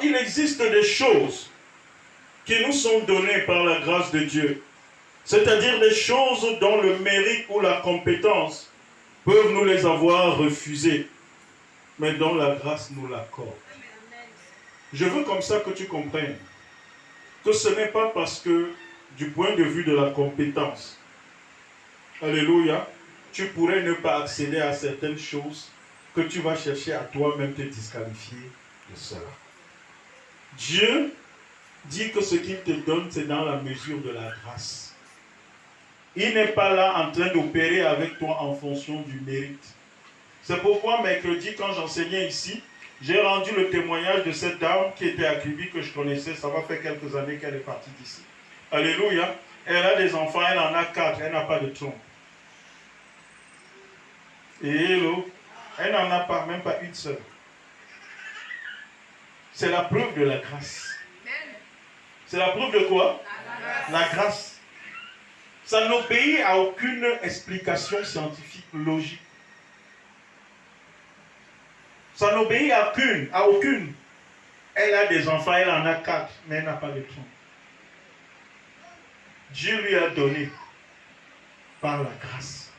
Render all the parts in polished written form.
il existe des choses qui nous sont données par la grâce de Dieu. C'est-à-dire des choses dont le mérite ou la compétence peuvent nous les avoir refusées, mais dont la grâce nous l'accorde. Je veux comme ça que tu comprennes que ce n'est pas parce que, du point de vue de la compétence, alléluia, tu pourrais ne pas accéder à certaines choses que tu vas chercher à toi-même te disqualifier de cela. Dieu dit que ce qu'il te donne, c'est dans la mesure de la grâce. Il n'est pas là en train d'opérer avec toi en fonction du mérite. C'est pourquoi mercredi, quand j'enseignais ici, j'ai rendu le témoignage de cette dame qui était à Kribi, que je connaissais. Ça va faire quelques années qu'elle est partie d'ici. Alléluia. Elle a des enfants, elle en a 4, elle n'a pas de tronc. Et hello, elle n'en a pas, même pas une seule. C'est la preuve de la grâce. C'est la preuve de quoi? La grâce. Ça n'obéit à aucune explication scientifique, logique. Ça n'obéit à aucune. Elle a des enfants, elle en a 4, mais elle n'a pas de tronc. Dieu lui a donné par la grâce.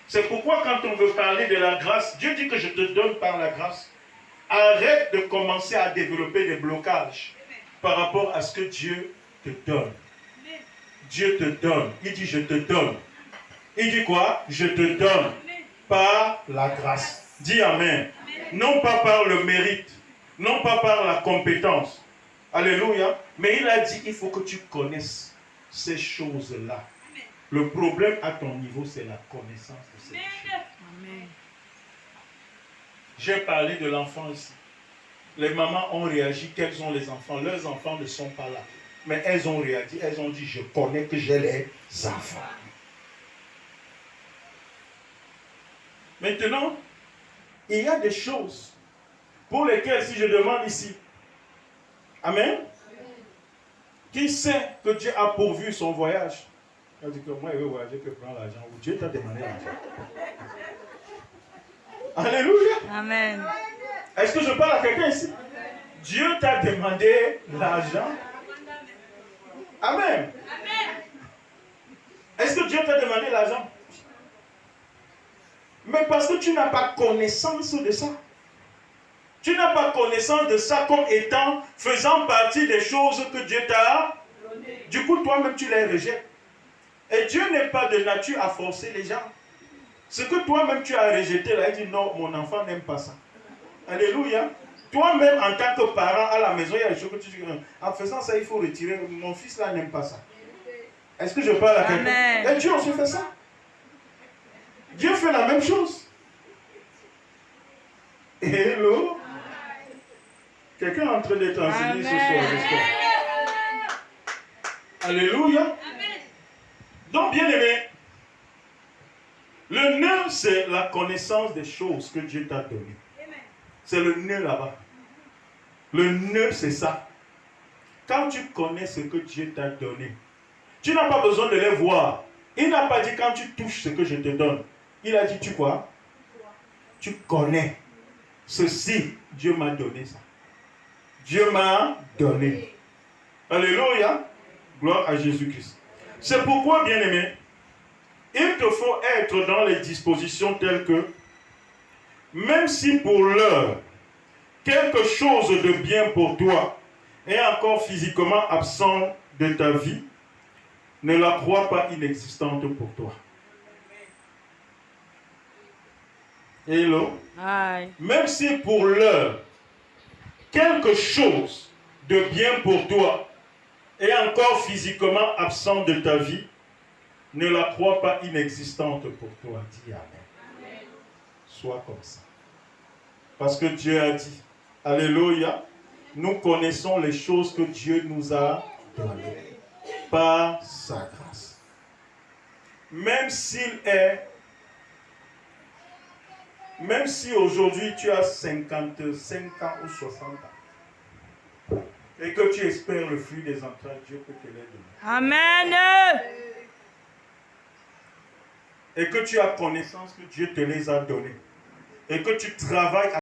C'est pourquoi quand on veut parler de la grâce, Dieu dit que je te donne par la grâce. Arrête de commencer à développer des blocages par rapport à ce que Dieu te donne. Dieu te donne. Il dit je te donne. Il dit quoi? Je te donne par la grâce. Dis amen. Non pas par le mérite, non pas par la compétence. Alléluia. Mais il a dit il faut que tu connaisses ces choses-là. Le problème à ton niveau, c'est la connaissance de ces choses. Amen. J'ai parlé de l'enfant ici. Les mamans ont réagi qu'elles ont les enfants. Leurs enfants ne sont pas là. Mais elles ont réagi. Elles ont dit, je connais que j'ai les enfants. Maintenant, il y a des choses pour lesquelles, si je demande ici, amen, qui sait que Dieu a pourvu son voyage? Elle dit que moi, je veux voyager, que prendre l'argent. Ou Dieu t'a demandé l'argent. Alléluia. Amen. Est-ce que je parle à quelqu'un ici? Dieu t'a demandé l'argent. Amen. Est-ce que Dieu t'a demandé l'argent? Mais parce que tu n'as pas connaissance de ça. Tu n'as pas connaissance de ça comme étant, faisant partie des choses que Dieu t'a donné. Du coup, toi-même, tu les rejettes. Et Dieu n'est pas de nature à forcer les gens. Ce que toi-même tu as rejeté, là, il dit non, mon enfant n'aime pas ça. Alléluia. Toi-même, en tant que parent, à la maison, il y a des choses que tu dis, en faisant ça, il faut retirer. Mon fils là n'aime pas ça. Est-ce que je parle à quelqu'un? Et Dieu aussi fait ça. Dieu fait la même chose. Hello. Quelqu'un est en train d'être enseigné ce soir, j'espère. Alléluia. Donc, bien aimé, le nœud, c'est la connaissance des choses que Dieu t'a données. C'est le nœud là-bas. Le nœud, c'est ça. Quand tu connais ce que Dieu t'a donné, tu n'as pas besoin de les voir. Il n'a pas dit quand tu touches ce que je te donne. Il a dit, tu quoi? Tu connais. Ceci, Dieu m'a donné ça. Dieu m'a donné. Alléluia. Gloire à Jésus-Christ. C'est pourquoi, bien-aimé, il te faut être dans les dispositions telles que, même si pour l'heure, quelque chose de bien pour toi est encore physiquement absent de ta vie, ne la crois pas inexistante pour toi. Hello? Aye. Même si pour l'heure, quelque chose de bien pour toi est encore physiquement absent de ta vie, ne la crois pas inexistante pour toi. Dis amen. Amen. Sois comme ça. Parce que Dieu a dit, alléluia, nous connaissons les choses que Dieu nous a données par sa grâce. Même si aujourd'hui tu as 55 ans ou 60 ans et que tu espères le fruit des entrailles, Dieu peut te les donner. Amen. Et que tu as connaissance que Dieu te les a donnés. Et que tu travailles